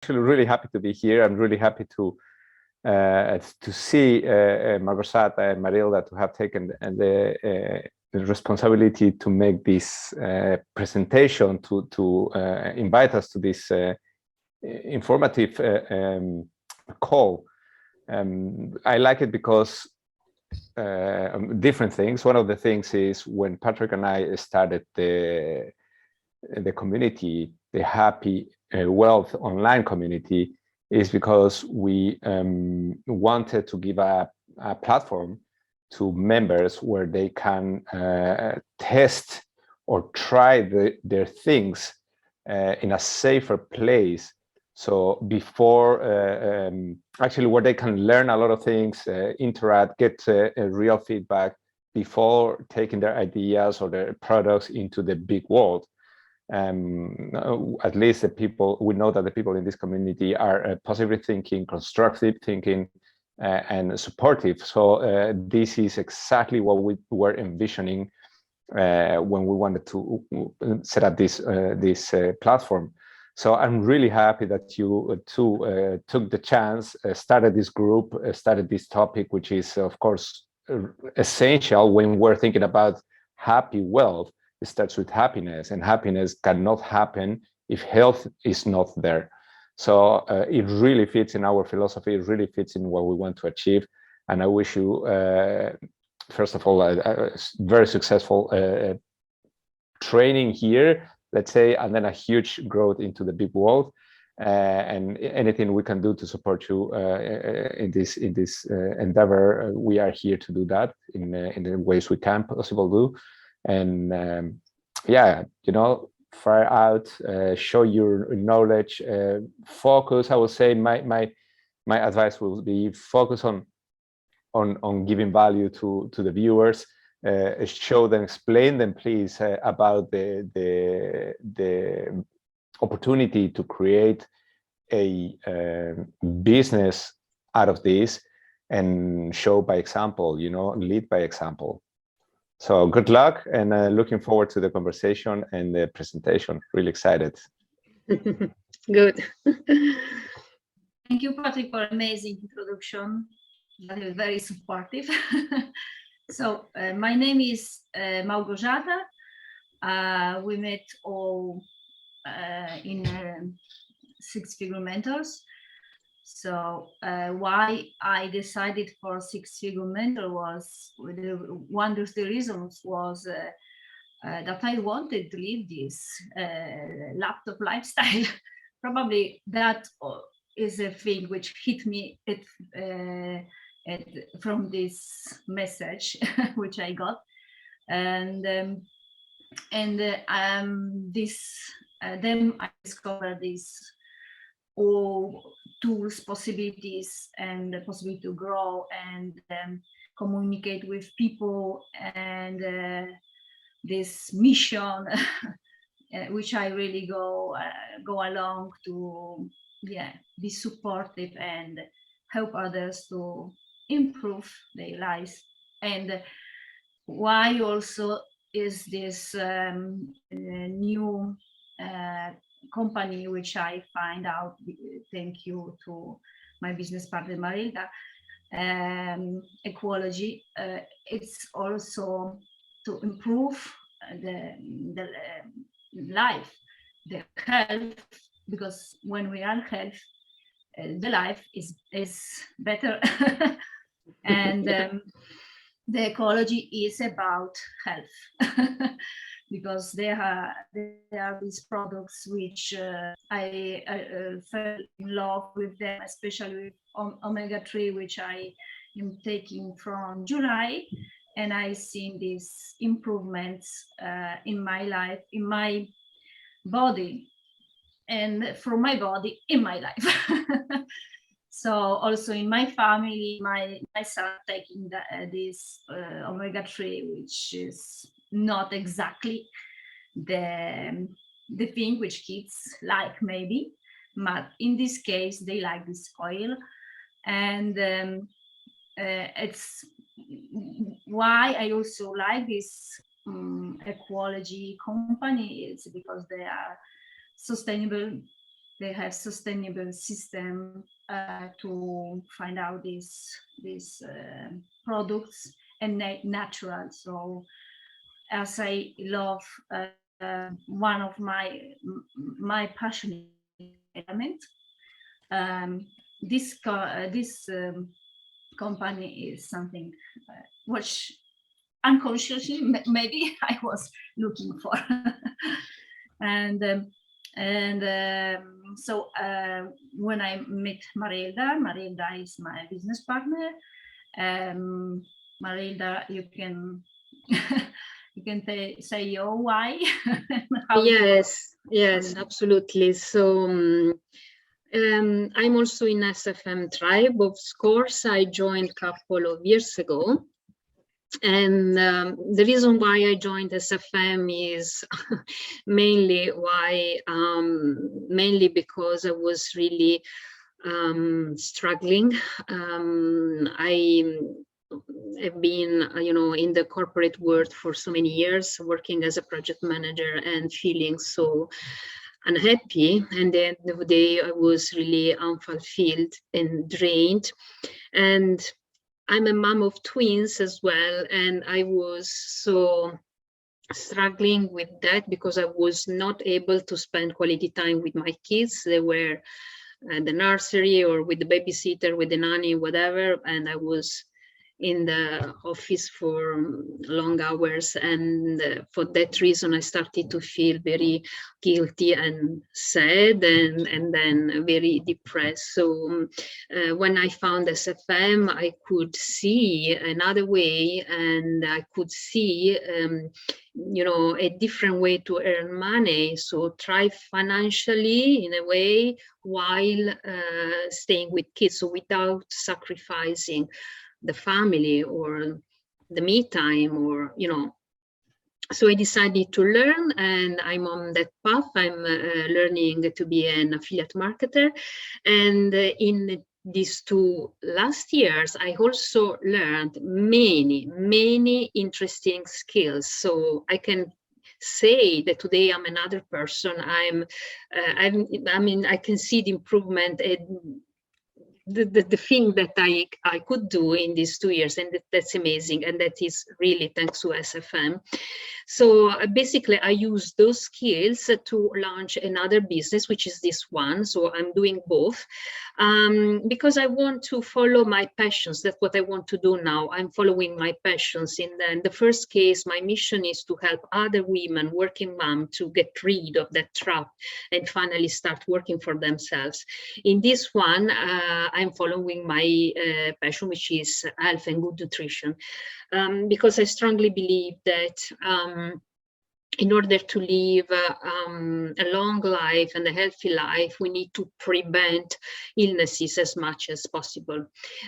Actually really happy to be here. I'm really happy to see Malgorzata and Marilda to have taken the responsibility to make this presentation, to invite us to this informative call. I like it because different things. One of the things is when Patrick and I started the community, the HappyHealth online community, is because we wanted to give a platform to members where they can test or try their things in a safer place. So before, actually where they can learn a lot of things, interact, get real feedback before taking their ideas or their products into the big world. At least the people, we know that the people in this community are positive thinking, constructive thinking, and supportive. So this is exactly what we were envisioning when we wanted to set up this platform. So I'm really happy that you two took the chance, started this group, started this topic, which is of course essential when we're thinking about happy wealth. It starts with happiness, and happiness cannot happen if health is not there. So it really fits in our philosophy. It really fits in what we want to achieve. And I wish you, first of all, a very successful training here, let's say, and then a huge growth into the big world. And anything we can do to support you in this endeavor, we are here to do that in the ways we can possibly do. And yeah, you know, far out, show your knowledge, focus. I would say my advice will be focus on giving value to the viewers. Show them, explain them, please, about the opportunity to create a business out of this, and show by example, you know, lead by example. So good luck, and looking forward to the conversation and the presentation. Really excited. Good. Thank you, Patrick, for amazing introduction. That is very supportive. So my name is Malgorzata. We met all in Six Figure Mentors. So why I decided for Six Figure Mentor was, one of the reasons was that I wanted to live this laptop lifestyle. Probably that is a thing which hit me from this message which I got, and then I discovered this all tools, possibilities, and the possibility to grow and communicate with people, and this mission which I really go along to, yeah, be supportive and help others to improve their lives. And why also is this new company which I find out, thank you to my business partner Marilda, EQology. It's also to improve the life, the health, because when we are health, the life is better. And the ecology is about health. Because there are these products which I fell in love with them, especially with omega-3, which I am taking from July, and I've seen these improvements in my life, in my body, and from my body in my life. So also in my family, my son taking this omega-3, which is not exactly the thing which kids like, maybe, but in this case they like this oil. And it's why I also like this EQology company, is because they are sustainable they have sustainable system to find out these products and natural. So as I love one of my passion element, this company is something which unconsciously maybe I was looking for. So when I met Marilda is my business partner. Marilda, you can you can say your why. Yes, absolutely. So I'm also in SFM tribe. Of course, I joined a couple of years ago. And the reason why I joined SFM is mainly because I was really struggling. I've been, in the corporate world for so many years, working as a project manager and feeling so unhappy. And at the end of the day, I was really unfulfilled and drained. And I'm a mom of twins as well, and I was so struggling with that because I was not able to spend quality time with my kids. They were at the nursery or with the babysitter, with the nanny, whatever, and I was in the office for long hours, and for that reason I started to feel very guilty and sad and then very depressed. So when I found SFM, I could see another way, and I could see a different way to earn money, so thrive financially in a way while staying with kids, so without sacrificing the family or the me time, or so I decided to learn, and I'm on that path. I'm learning to be an affiliate marketer, and in these 2 last years I also learned many interesting skills. So I can say that today I'm another person. I can see the improvement and the thing that I could do in these 2 years, and that's amazing, and that is really thanks to SFM. So basically I use those skills to launch another business, which is this one. So I'm doing both because I want to follow my passions. That's what I want to do now. I'm following my passions. In the first case, my mission is to help other women, working mom, to get rid of that trap and finally start working for themselves. In this one, I'm following my passion, which is health and good nutrition, because I strongly believe that in order to live a long life and a healthy life, we need to prevent illnesses as much as possible.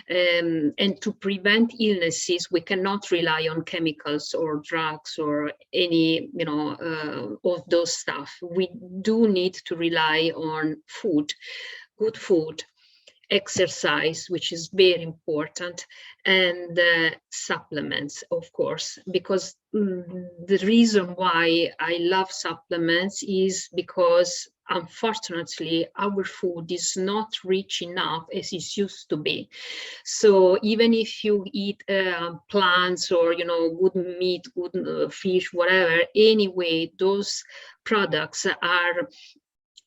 And to prevent illnesses, we cannot rely on chemicals or drugs or any, of those stuff. We do need to rely on food, good food, exercise, which is very important, and supplements, of course, because the reason why I love supplements is because unfortunately our food is not rich enough as it used to be. So even if you eat plants or good meat, good fish, whatever, anyway, those products are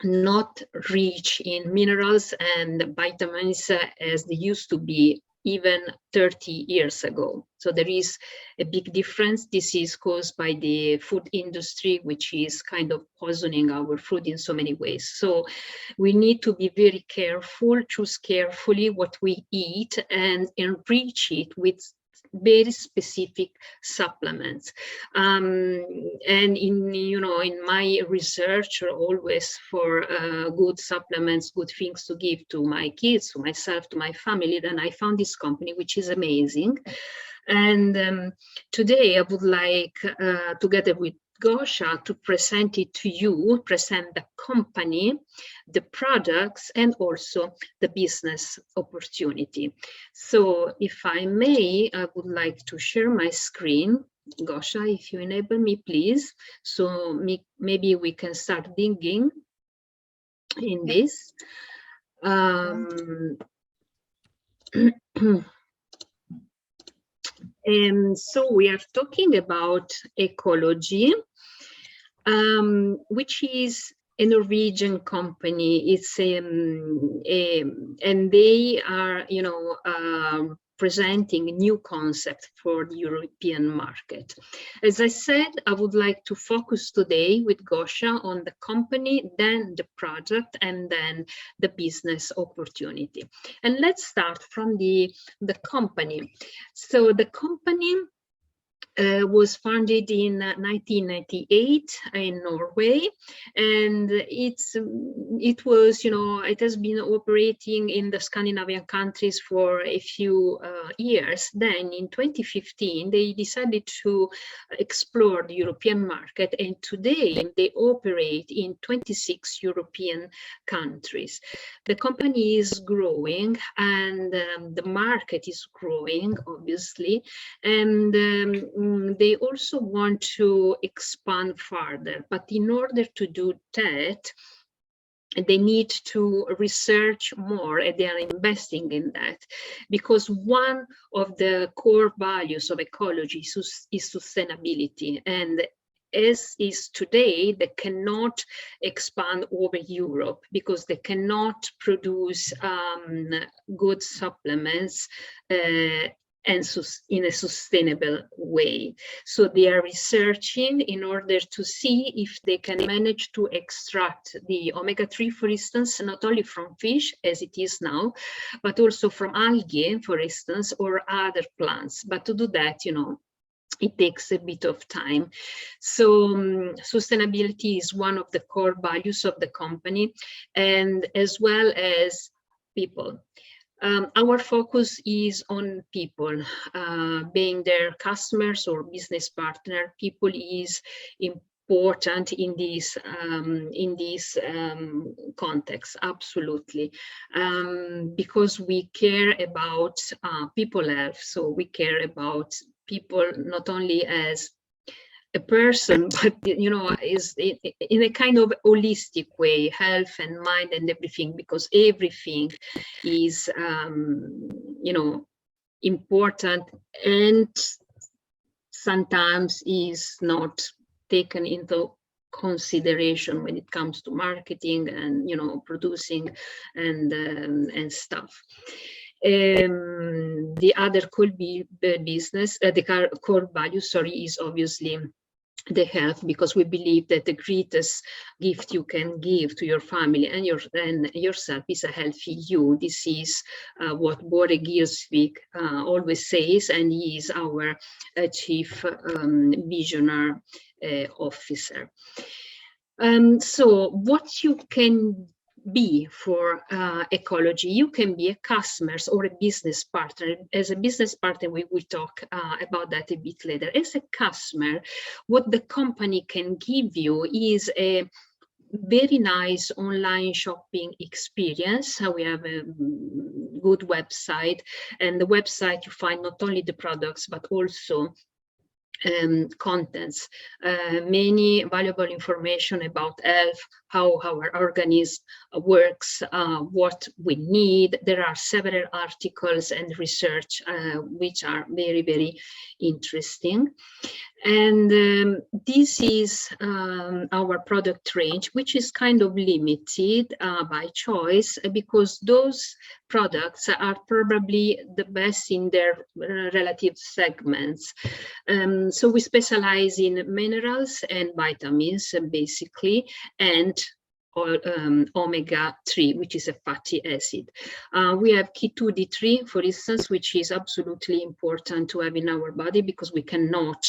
not rich in minerals and vitamins as they used to be even 30 years ago. So there is a big difference. This is caused by the food industry, which is kind of poisoning our food in so many ways. So we need to be very careful, choose carefully what we eat and enrich it with very specific supplements. And in my research, always for good supplements, good things to give to my kids, to myself, to my family, then I found this company, which is amazing. And today I would like, together with Gosha, to present it to you, present the company, the products, and also the business opportunity. So if I may, I would like to share my screen. Gosha, if you enable me, please. So maybe we can start digging. in this. And so we are talking about EQology, which is a Norwegian company. It's and they are, presenting a new concept for the European market. As I said, I would like to focus today with Gosha on the company, then the project, and then the business opportunity. And let's start from the company. So the company was founded in 1998 in Norway, and it has been operating in the Scandinavian countries for a few years. Then in 2015 they decided to explore the European market, and today they operate in 26 European countries. The company is growing, and the market is growing, obviously, and they also want to expand further, but in order to do that, they need to research more, and they are investing in that, because one of the core values of ecology is sustainability. And as is today, they cannot expand over Europe because they cannot produce good supplements and in a sustainable way. So they are researching in order to see if they can manage to extract the omega-3, for instance, not only from fish as it is now, but also from algae, for instance, or other plants. But to do that, it takes a bit of time. So sustainability is one of the core values of the company, and as well as people. Our focus is on people, being their customers or business partner. People is important in this context, absolutely, because we care about people health. So we care about people not only as a person, but is in a kind of holistic way, health and mind and everything, because everything is important and sometimes is not taken into consideration when it comes to marketing and producing and stuff. The other could be the business, the core value, is obviously the health, because we believe that the greatest gift you can give to your family and yourself is a healthy you. This is what Bore Giersvik always says, and he is our chief visionary officer. So what you can be for ecology, you can be a customer or a business partner. As a business partner, we will talk about that a bit later. As a customer, what the company can give you is a very nice online shopping experience. We have a good website, and the website you find not only the products but also contents, many valuable information about health, how our organism works, what we need. There are several articles and research which are very, very interesting. And this is our product range, which is kind of limited by choice, because those products are probably the best in their relative segments. So we specialize in minerals and vitamins, basically, and omega-3, which is a fatty acid. We have K2D3, for instance, which is absolutely important to have in our body because we cannot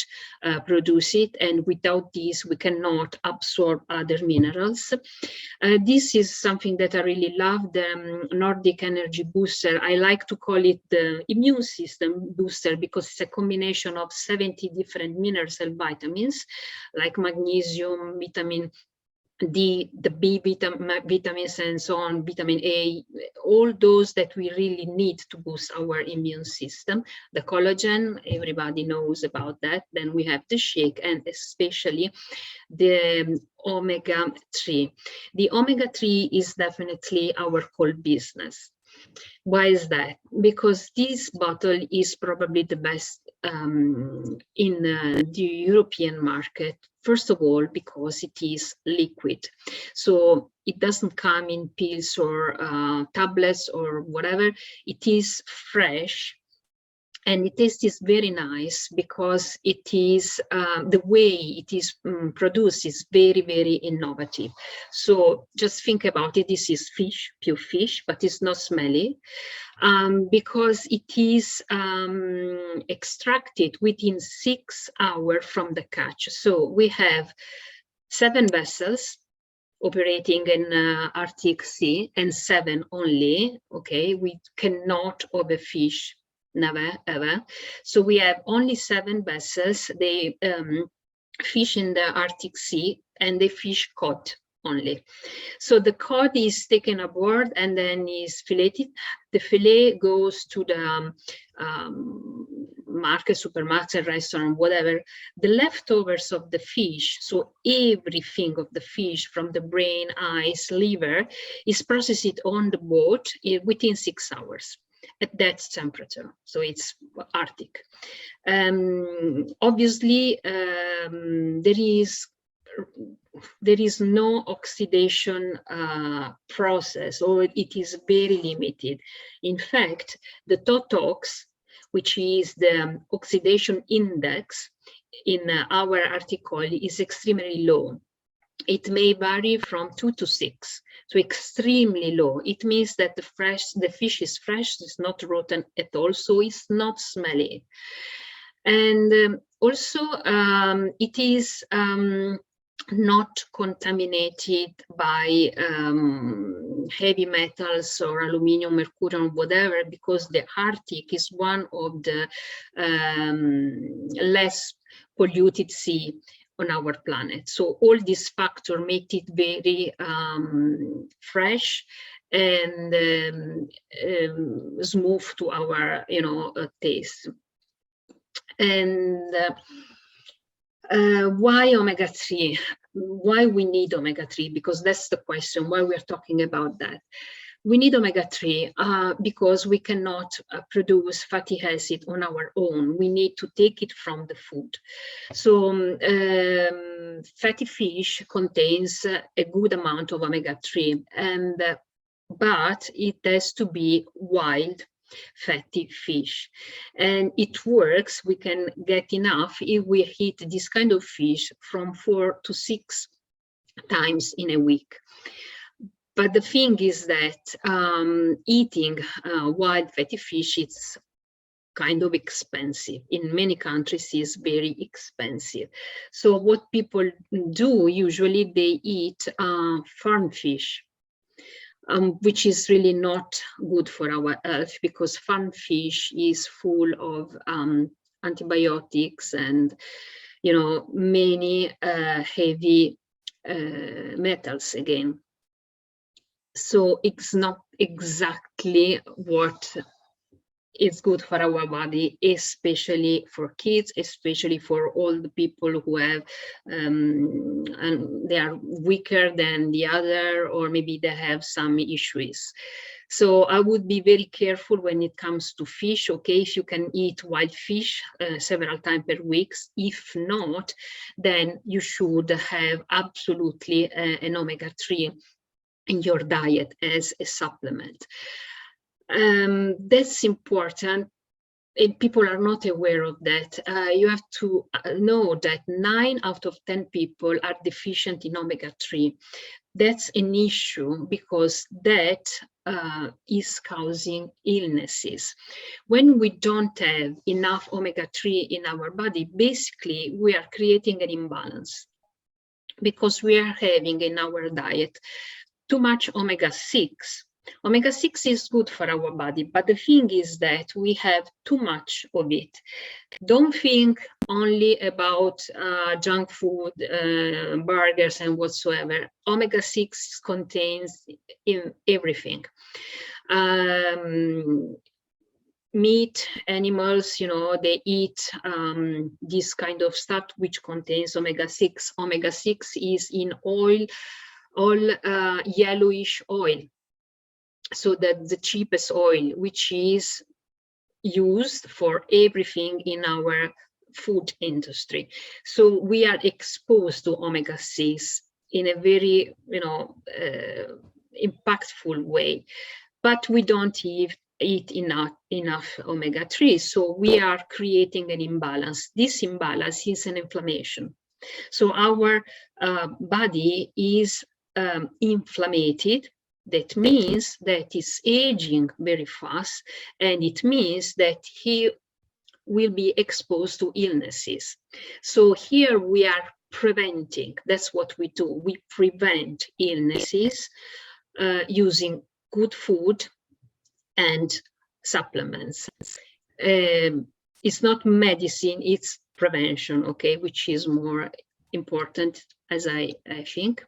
produce it, and without this we cannot absorb other minerals. This is something that I really love, the Nordic Energy Booster. I like to call it the immune system booster because it's a combination of 70 different minerals and vitamins like magnesium, vitamin the B vitamins and so on, vitamin A, all those that we really need to boost our immune system. The collagen, everybody knows about that. Then we have the shake, and especially the omega-3. The omega-3 is definitely our core business. Why is that? Because this bottle is probably the best in the European market. First of all, because it is liquid. So it doesn't come in pills or tablets or whatever. It is fresh. And the taste is very nice because it is the way it is produced is very, very innovative. So just think about it. This is fish, pure fish, but it's not smelly because it is extracted within 6 hours from the catch. So we have 7 vessels operating in Arctic Sea and 7 only. Okay, we cannot overfish. Never, ever. So we have only 7 vessels. They fish in the Arctic Sea and they fish cod only. So the cod is taken aboard and then is filleted. The fillet goes to the market, supermarket, restaurant, whatever. The leftovers of the fish, so everything of the fish from the brain, eyes, liver, is processed on the boat within 6 hours. At that temperature, so it's Arctic. Obviously, there is no oxidation process, or it is very limited. In fact, the TOTOX, which is the oxidation index in our article, is extremely low. It may vary from 2 to 6, so extremely low. It means that the fish is fresh, it's not rotten at all, so it's not smelly. And also, it is not contaminated by heavy metals or aluminum, mercury, or whatever, because the Arctic is one of the less polluted sea on our planet. So all these factors make it very fresh and smooth to our, taste. And why omega-3? Why we need omega-3? Because that's the question, why we're talking about that. We need omega-3 because we cannot produce fatty acid on our own. We need to take it from the food. So fatty fish contains a good amount of omega-3, but it has to be wild fatty fish. And it works, we can get enough if we eat this kind of fish from 4 to 6 times in a week. But the thing is that eating wild fatty fish, it's kind of expensive. In many countries, it's very expensive. So what people do, usually they eat farm fish, which is really not good for our health, because farm fish is full of antibiotics and, many heavy metals again. So it's not exactly what is good for our body, especially for kids, especially for all the people who have, and they are weaker than the other, or maybe they have some issues. So I would be very careful when it comes to fish. Okay, if you can eat wild fish several times per week, if not, then you should have absolutely an omega-3 in your diet as a supplement. That's important, and people are not aware of that. You have to know that 9 out of 10 people are deficient in omega-3. That's an issue because that is causing illnesses. When we don't have enough omega-3 in our body, basically we are creating an imbalance, because we are having in our diet too much omega-6 Omega-6 is good for our body, but the thing is that we have too much of it. Don't think only about junk food, burgers and whatsoever. Omega-6 contains in everything. Meat, animals, you know, they eat this kind of stuff which contains omega-6. Omega-6 is in oil, all yellowish oil. So that's the cheapest oil, which is used for everything in our food industry. So we are exposed to omega-6 in a very, you know, impactful way, but we don't eat enough omega-3. So we are creating an imbalance. This imbalance is an inflammation. So our body is inflamed. That means that it's aging very fast, and it means that he will be exposed to illnesses. So here we are preventing. That's what we do. We prevent illnesses using good food and supplements. It's not medicine, it's prevention, okay, which is more important, as I think.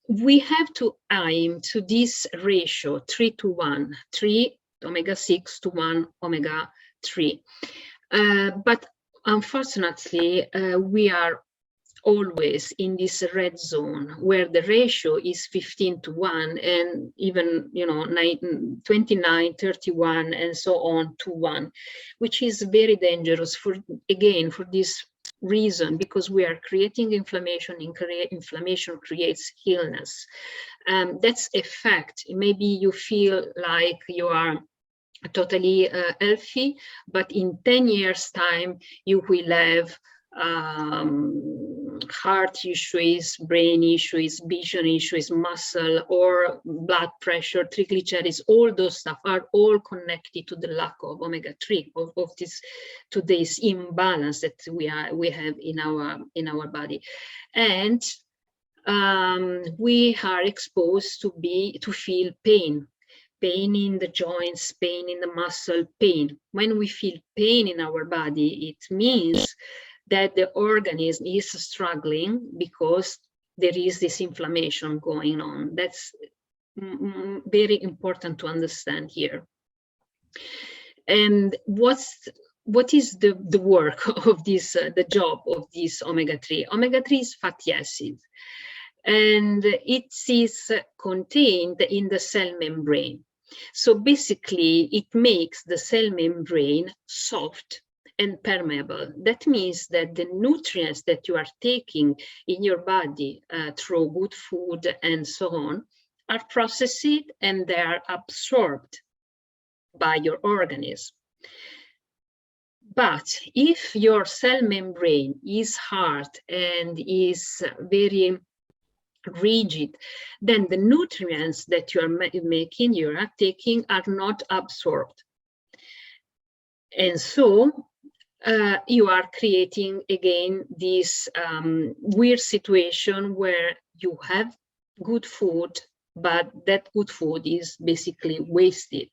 We have to aim to this ratio 3:1, 3 omega-6 to 1 omega-3. But unfortunately, we are always in this red zone where the ratio is 15:1 and even, you know, 29, 31 and so on to 1, which is very dangerous for this reason, because we are creating inflammation, and inflammation creates illness. That's a fact. Maybe you feel like you are totally healthy, but in 10 years time you will have heart issues, brain issues, vision issues, muscle or blood pressure, triglycerides. All those stuff are all connected to the lack of omega-3, of this today's imbalance that we have in our body, and we are exposed to feel pain in the joints, pain in the muscle, pain. When we feel pain in our body, it means that the organism is struggling because there is this inflammation going on. That's very important to understand here. And what is the work of this, the job of this omega-3? Omega-3 is fatty acid, and it is contained in the cell membrane. So basically, it makes the cell membrane soft and permeable. That means that the nutrients that you are taking in your body through good food and so on are processed and they are absorbed by your organism. But if your cell membrane is hard and is very rigid, then the nutrients that you are taking are not absorbed. And so you are creating again this weird situation where you have good food, but that good food is basically wasted.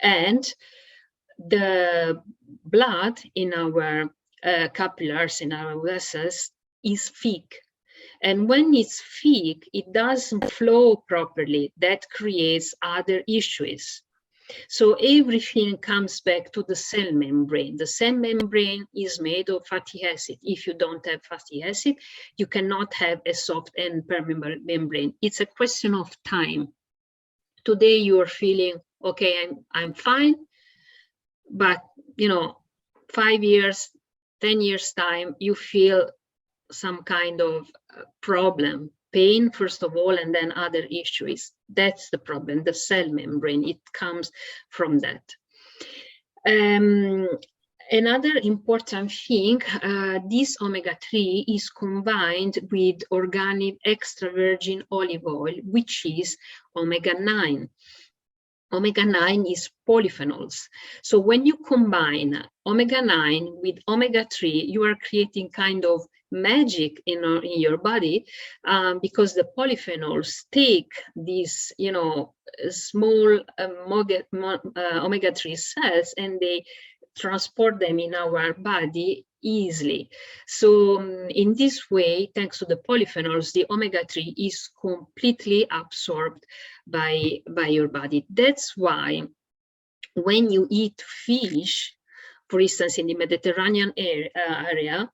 And the blood in our capillaries, in our vessels, is thick. And when it's thick, it doesn't flow properly. That creates other issues. So everything comes back to the cell membrane. The cell membrane is made of fatty acid. If you don't have fatty acid, you cannot have a soft and permeable membrane. It's a question of time. Today you are feeling, okay, I'm fine, but 5 years, 10 years time, you feel some kind of problem, pain first of all, and then other issues. That's the problem, the cell membrane. It comes from that. Another important thing, this omega-3 is combined with organic extra virgin olive oil, which is omega-9. Omega-9 is polyphenols. So when you combine omega-9 with omega-3, you are creating kind of magic in your body, because the polyphenols take these, you know, small omega-3 cells and they transport them in our body easily. So in this way, thanks to the polyphenols, the omega-3 is completely absorbed by your body. That's why when you eat fish, for instance, in the Mediterranean area,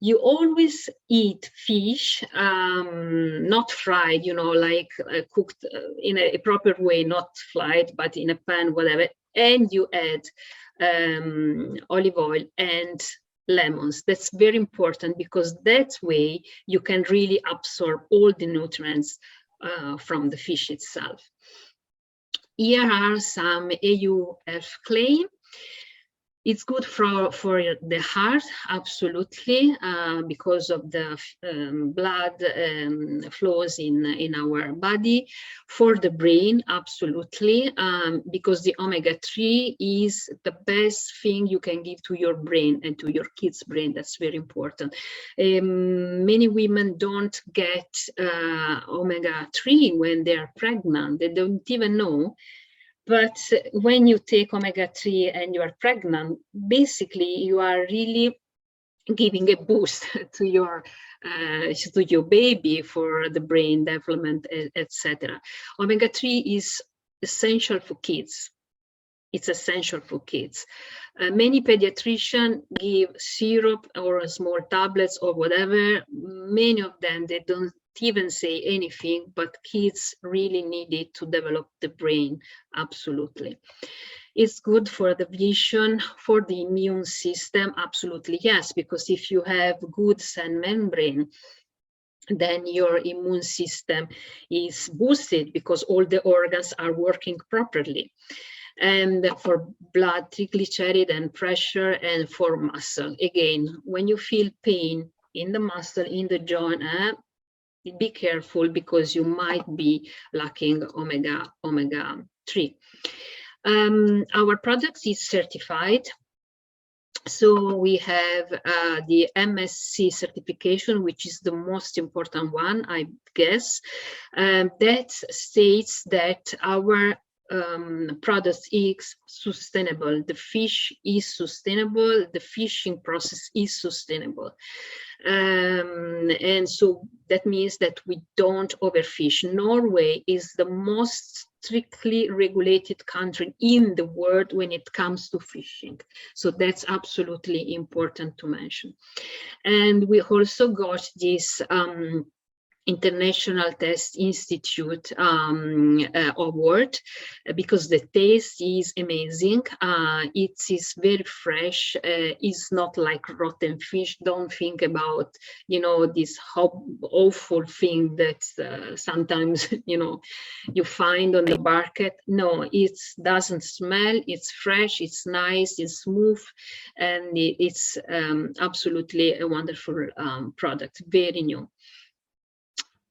you always eat fish, not fried, you know, like cooked in a proper way, not fried, but in a pan, whatever, and you add olive oil and lemons. That's very important, because that way you can really absorb all the nutrients from the fish itself. Here are some EU health claims. It's good for the heart, absolutely, because of the blood flows in our body. For the brain, absolutely, because the omega-3 is the best thing you can give to your brain and to your kid's brain. That's very important. Many women don't get omega-3 when they're pregnant. They don't even know. But when you take omega-3 and you are pregnant, basically you are really giving a boost to your baby for the brain development, etc. Omega-3 is essential for kids. It's essential for kids. Many pediatricians give syrup or small tablets or whatever. Many of them, they don't even say anything, but kids really need it to develop the brain, absolutely. It's good for the vision, for the immune system, absolutely yes, because if you have good cell membrane, then your immune system is boosted because all the organs are working properly. And for blood, triglyceride and pressure, and for muscle. Again, when you feel pain in the muscle, in the joint, be careful, because you might be lacking omega-3. Our product is certified. So we have the MSC certification, which is the most important one, I guess, that states that our product is sustainable. The fish is sustainable. The fishing process is sustainable. And so that means that we don't overfish. Norway is the most strictly regulated country in the world when it comes to fishing. So that's absolutely important to mention. And we also got this International Test Institute award, because the taste is amazing. It is very fresh. It's not like rotten fish. Don't think about, you know, this awful thing that sometimes, you know, you find on the market. No, it doesn't smell. It's fresh. It's nice. It's smooth, and it's absolutely a wonderful product. Very new.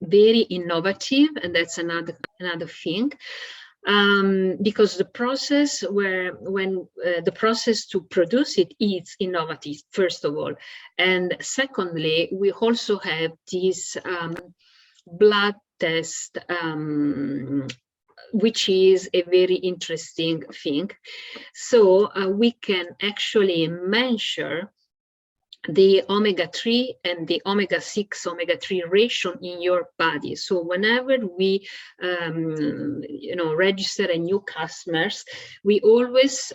Very innovative, and that's another thing, because the process the process to produce it is innovative, first of all, and secondly, we also have this blood test, which is a very interesting thing. So we can actually measure the omega-3 and the omega-6 omega-3 ratio in your body. So whenever we you know, register a new customers, we always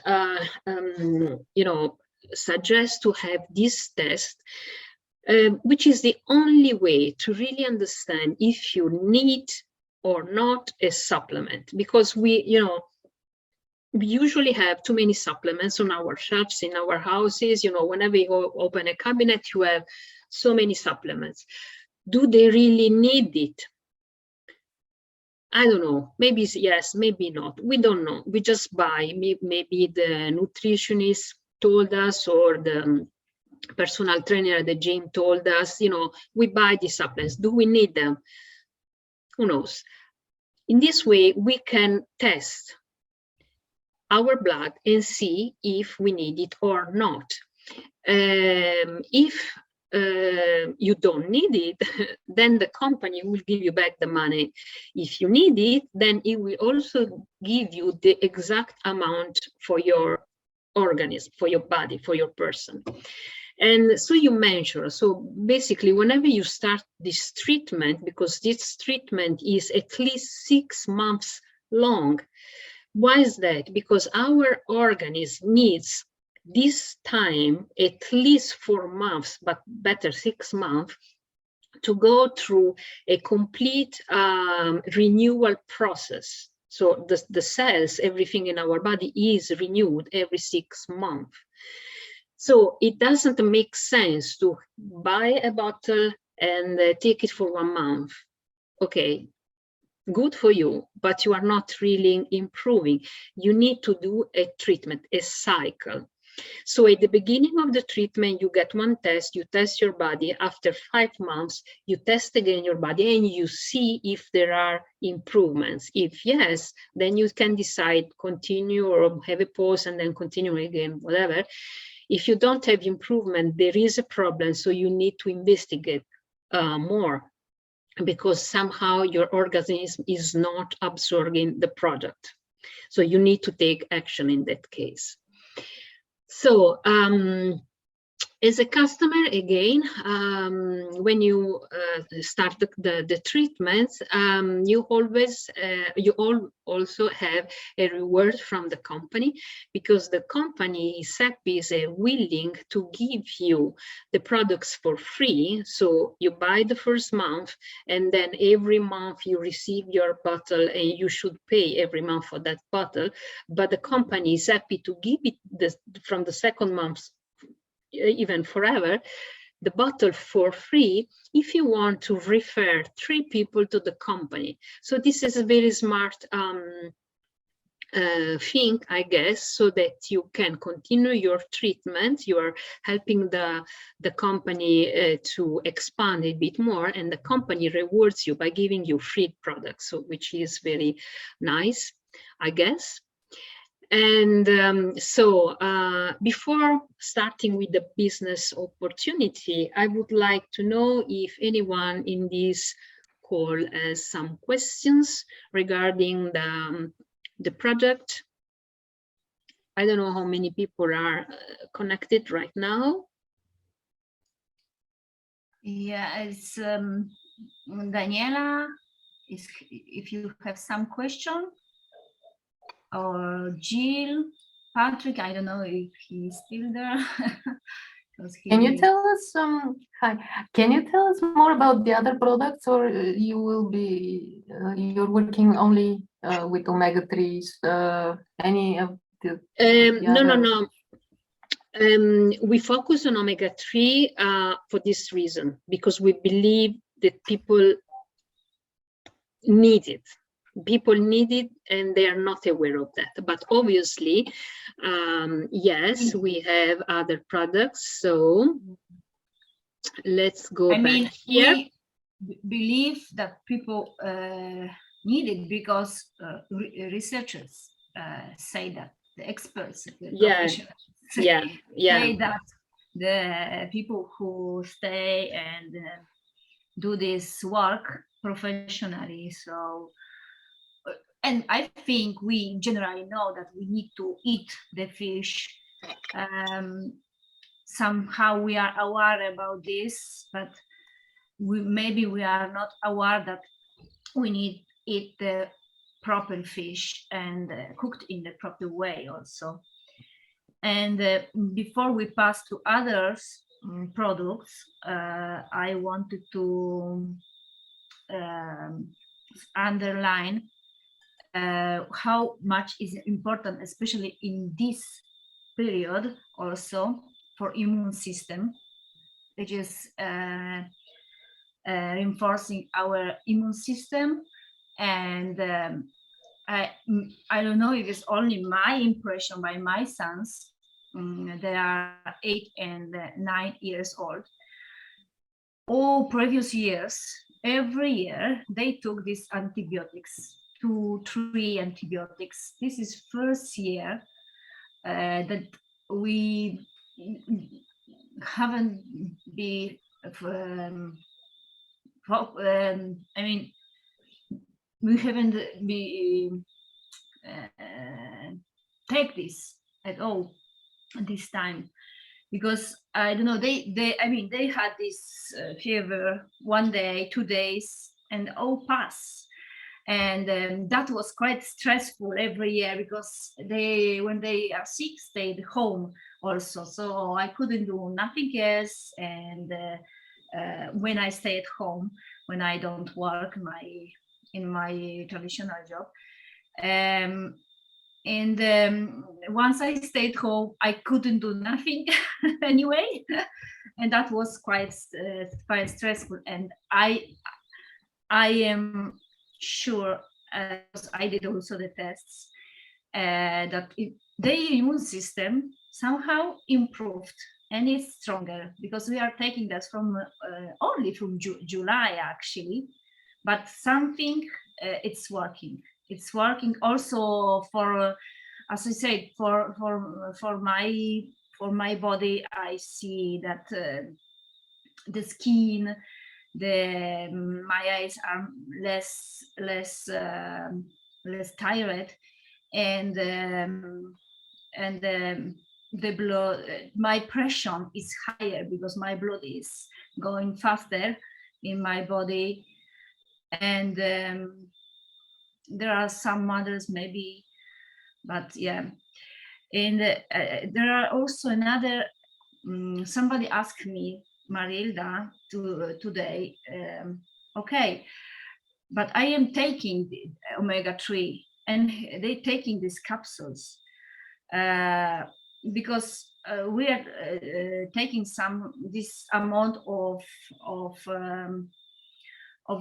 you know, suggest to have this test, which is the only way to really understand if you need or not a supplement, because we, you know, we usually have too many supplements on our shelves in our houses. You know, whenever you open a cabinet, you have so many supplements. Do they really need it? I don't know. Maybe yes, maybe not. We don't know. We just buy. Maybe the nutritionist told us, or the personal trainer at the gym told us, you know, we buy these supplements. Do we need them? Who knows? In this way, we can test our blood and see if we need it or not. If you don't need it, then the company will give you back the money. If you need it, then it will also give you the exact amount for your organism, for your body, for your person. And so you measure. So basically, whenever you start this treatment, because this treatment is at least 6 months long. Why is that? Because our organism needs this time, at least 4 months, but better 6 months, to go through a complete renewal process. So the cells, everything in our body is renewed every 6 months. So it doesn't make sense to buy a bottle and take it for 1 month. Okay, good for you, but you are not really improving. You need to do a treatment, a cycle. So at the beginning of the treatment, you get one test, you test your body. After 5 months, you test again your body and you see if there are improvements. If yes, then you can decide continue or have a pause and then continue again, whatever. If you don't have improvement, there is a problem, so you need to investigate more, because somehow your organism is not absorbing the product. So you need to take action in that case. So as a customer, again, when you start the treatments, you also have a reward from the company, because the company is happy, is willing to give you the products for free. So you buy the first month, and then every month you receive your bottle, and you should pay every month for that bottle. But the company is happy to give it from the second month, even forever, the bottle for free, if you want to refer 3 people to the company. So this is a very smart thing, I guess, so that you can continue your treatment. You are helping the company to expand a bit more, and the company rewards you by giving you free products, so which is very nice, I guess. And before starting with the business opportunity, I would like to know if anyone in this call has some questions regarding the project. I don't know how many people are connected right now. Yeah, it's Daniela, if you have some question. Or Jill, Patrick, I don't know if he's still there. Can you tell us hi? Can you tell us more about the other products, or you will be you're working only with omega-3s? Any of the No. We focus on omega-3 for this reason, because we believe that people need it. People need it, and they are not aware of that. But obviously, yes, we have other products. So let's go back here. We believe that people need it because researchers say that, the experts, the professionals say that the people who stay and do this work professionally. So. And I think we generally know that we need to eat the fish. Somehow we are aware about this, but maybe we are not aware that we need to eat the proper fish and cooked in the proper way also. And before we pass to others products, I wanted to underline how much is important, especially in this period, also for immune system, which is reinforcing our immune system. And I don't know if it's only my impression by my sons. They are 8 and 9 years old. All previous years, every year they took these antibiotics. 2-3 antibiotics. This is first year that we haven't been, I mean, we haven't been take this at all this time, because I don't know, I mean, they had this fever 1 day, 2 days, and all pass. And that was quite stressful every year, because when they are sick, stayed home also. So I couldn't do nothing else. And when I stay at home, when I don't work in my traditional job, once I stayed home, I couldn't do nothing anyway, and that was quite stressful. And I am sure, because I did also the tests, that their immune system somehow improved and is stronger, because we are taking that from only from July actually, but something it's working. It's working also for, as I said, for my body. I see that the skin, my eyes are less tired, and the blood, my pressure is higher, because my blood is going faster in my body. And there are some others maybe, but yeah. And there are also another, somebody asked me, Marilda, today, okay, but I am taking the omega-3, and they taking these capsules, because we are taking this amount of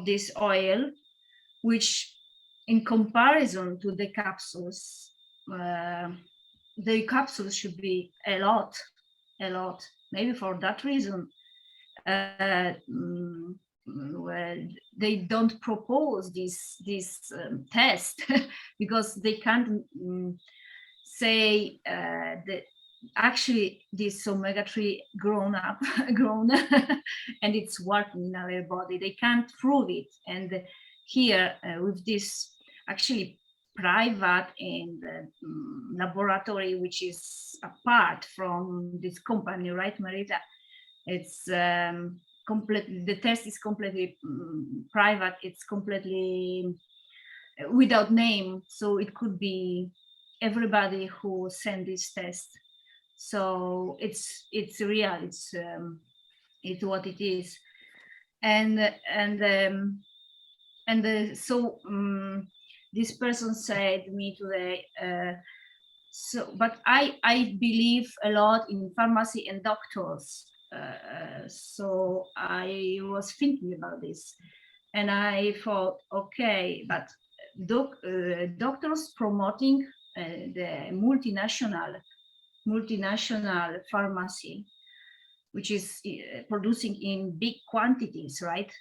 this oil, which in comparison to the capsules should be a lot. Maybe for that reason, well, they don't propose this test, because they can't say that actually this omega-3 grown and it's working in our body. They can't prove it. And here with this actually private and laboratory, which is apart from this company, right, Marita? It's completely, the test is completely private. It's completely without name, so it could be everybody who send this test. So it's real. It's what it is. So this person said to me today, but I believe a lot in pharmacy and doctors. So I was thinking about this, and I thought, okay, but doctors promoting the multinational pharmacy, which is producing in big quantities, right?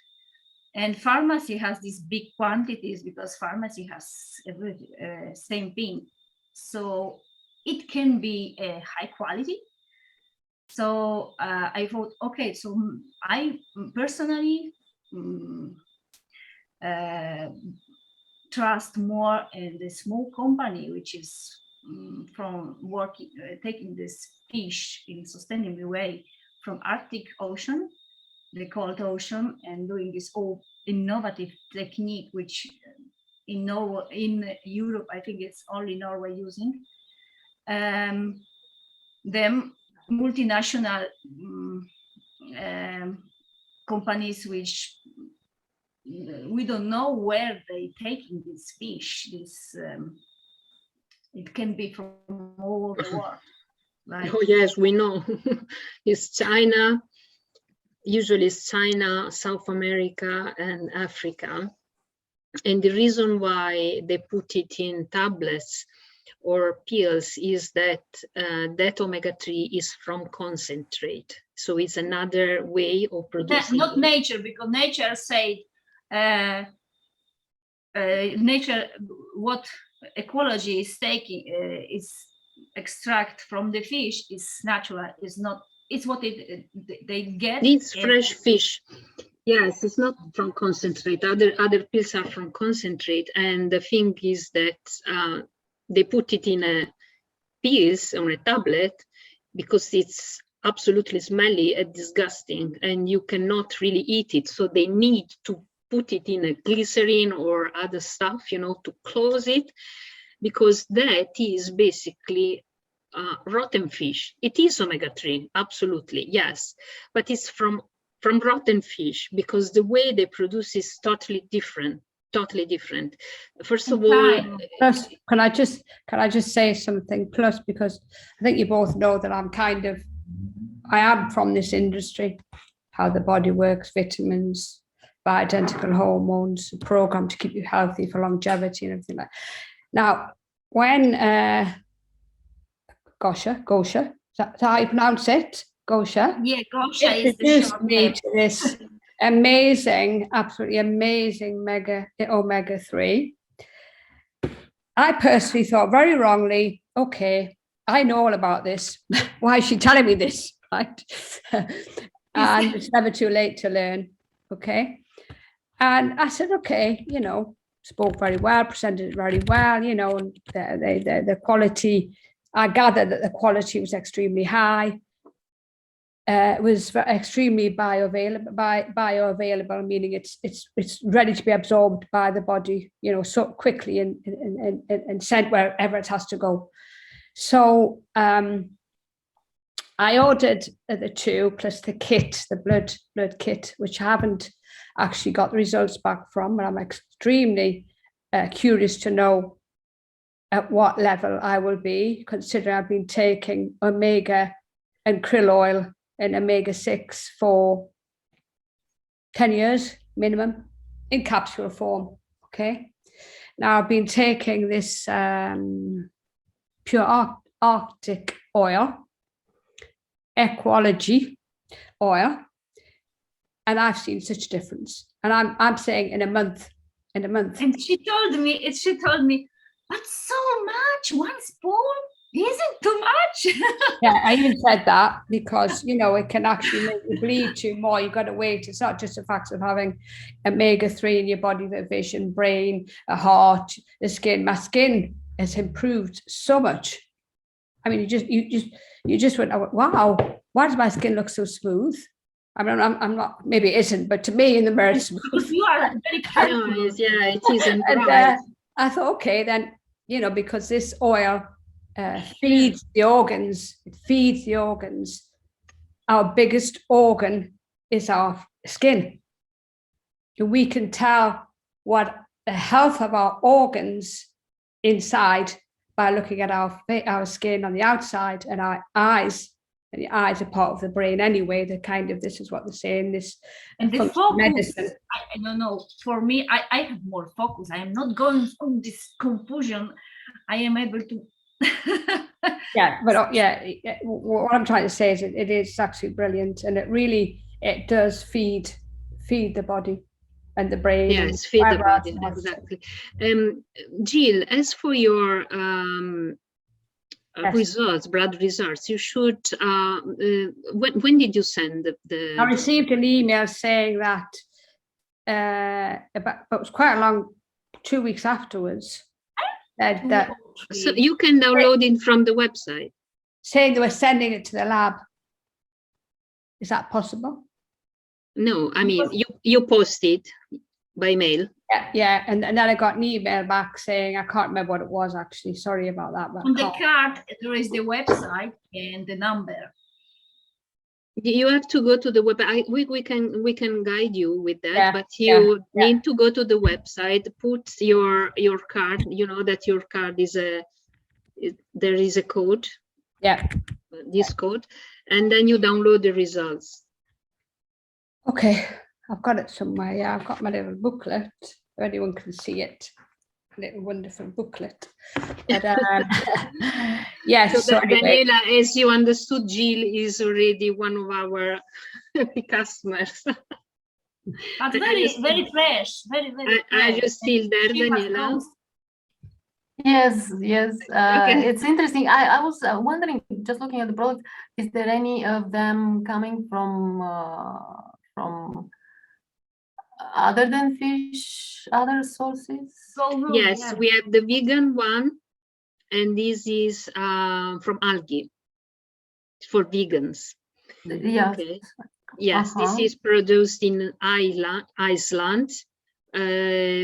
And pharmacy has these big quantities because pharmacy has same thing. So it can be a high quality. So I thought, okay, so I personally trust more in the small company, which is from working, taking this fish in sustainable way from Arctic Ocean, the cold ocean, and doing this all innovative technique, which in Europe, I think it's only Norway using. Them multinational companies, which we don't know where they taking this fish. This it can be from all over the world. Right? Oh yes, we know. It's China. Usually it's China, South America, and Africa. And the reason why they put it in tablets or pills is that that omega-3 is from concentrate. So it's another way of producing. Not nature, because nature said, nature, what EQology is taking is extract from the fish is natural, is not it's what they get. It's fresh fish. Yes, it's not from concentrate. Other pills are from concentrate, and the thing is that they put it in a pills on a tablet because it's absolutely smelly and disgusting, and you cannot really eat it. So they need to put it in a glycerin or other stuff, to close it, because that is basically rotten fish. It is omega-3, absolutely, yes, but it's from rotten fish, because the way they produce is totally different. First of all, plus, can I just say something? Plus, because I think you both know that I am from this industry, how the body works, vitamins, bioidentical hormones, a program to keep you healthy for longevity and everything like that. Now, when Gosha, is that how you pronounce it? Gosha? Yeah, Gosha is the introduced short me name. to this amazing, absolutely amazing omega-3. I personally thought very wrongly, okay, I know all about this. Why is she telling me this, right? And it's never too late to learn, okay? And I said, okay, spoke very well, presented it very well, and the quality, I gathered that the quality was extremely high. It was extremely bioavailable, meaning it's ready to be absorbed by the body, so quickly and sent wherever it has to go. So I ordered the 2 plus the kit, the blood kit, which I haven't actually got the results back from, but I'm extremely curious to know at what level I will be, considering I've been taking omega and krill oil and omega-6 for 10 years minimum in capsule form. Okay. Now I've been taking this pure Arctic oil, EQology oil, and I've seen such a difference. And I'm saying in a month. And she told me, but so much, 1 spoon isn't too much. Yeah, I even said that because, it can actually make you bleed too more. You've got to wait. It's not just a fact of having omega-3 in your body, the vision, brain, a heart, the skin. My skin has improved so much. I mean, you just went, wow, why does my skin look so smooth? I mean, I'm not, maybe it isn't, but to me in the mirror, it's smooth. You are very careful. Yeah, it isn't. And I thought, okay, then, because this oil feeds the organs. It feeds the organs. Our biggest organ is our skin. We can tell what the health of our organs inside by looking at our skin on the outside and our eyes. And the eyes are part of the brain anyway. This is what they're saying. This and the focus. Medicine. I don't know. For me, I have more focus. I am not going on this confusion. I am able to. What I'm trying to say is it is actually brilliant, and it does feed the body and the brain. Yes, feed the body, exactly. Jill, as for your results, blood results, you should when did you send the I received an email saying that but it was quite a long 2 weeks afterwards. So you can download it from the website. Saying they were sending it to the lab. Is that possible? No, I mean you post it by mail. Yeah, and then I got an email back saying, I can't remember what it was actually. Sorry about that. But on the card there is the website and the number. You have to go to the website. We can guide you with that, but you need to go to the website, put your card. That your card is there is a code. Yeah. This code, and then you download the results. Okay, I've got it somewhere. Yeah, I've got my little booklet. If anyone can see it, a little wonderful booklet. But, yes. So anyway. Daniela, as you understood, Jill is already one of our customers. But very fresh, very. Are you still there, Daniela? Yes, yes. Okay. It's interesting. I was wondering, just looking at the product, is there any of them coming from other than fish, other sources? Yes, we have the vegan one, and this is from algae for vegans. Yes. Okay. Yes, this is produced in Iceland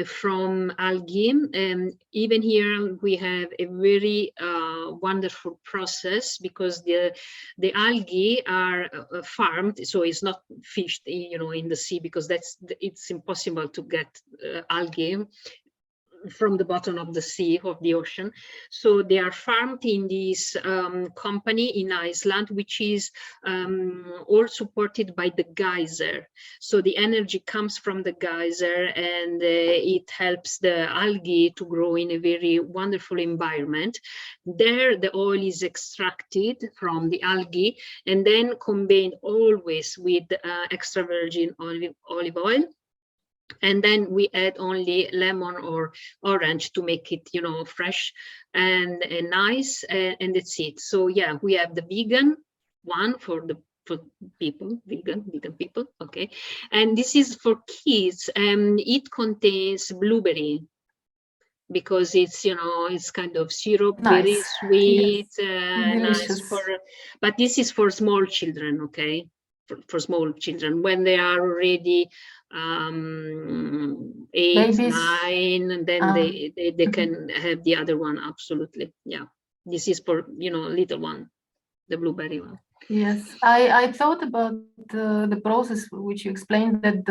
from algae. Even here we have a very wonderful process, because the algae are farmed, so it's not fished, in the sea, because it's impossible to get algae from the bottom of the sea, of the ocean. So they are farmed in this company in Iceland, which is all supported by the geyser. So the energy comes from the geyser, and it helps the algae to grow in a very wonderful environment. There, the oil is extracted from the algae and then combined always with extra virgin olive oil. And then we add only lemon or orange to make it, fresh and nice, and that's it. So yeah, we have the vegan one for people, vegan people, okay. And this is for kids, and it contains blueberry, because it's, it's kind of syrup, Nice. very sweet, Delicious. nice but this is for small children, okay. For small children, when they are already 8, Babies. 9, and then they can have the other one. Absolutely, yeah. This is for little one, the blueberry one. Yes, I thought about the process which you explained, that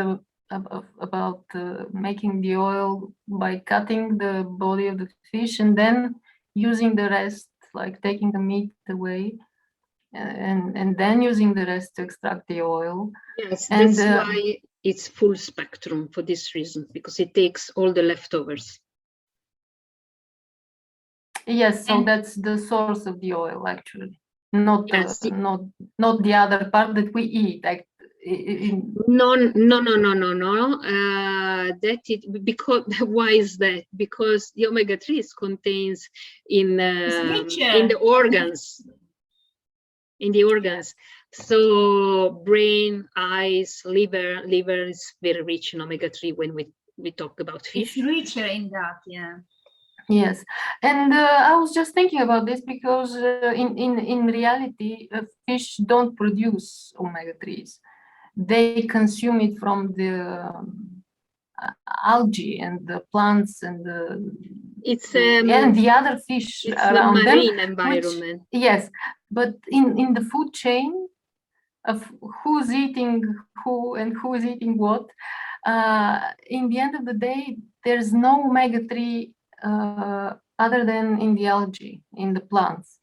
about making the oil by cutting the body of the fish and then using the rest, like taking the meat away, and then using the rest to extract the oil. Yes, and that's why it's full spectrum, for this reason, because it takes all the leftovers. Yes, so that's the source of the oil, actually, not not the other part that we eat. No. That it, because why is that? Because the omega-3 contains in the organs. In the organs. So brain, eyes, liver is very rich in omega-3 when we talk about fish. It's richer in that, yeah. Yes, and I was just thinking about this, because in reality, fish don't produce omega-3s. They consume it from the algae and the plants and the other fish around them. It's the marine environment. Yes, but in the food chain of who's eating who and who is eating what, in the end of the day, there's no omega-3 other than in the algae, in the plants.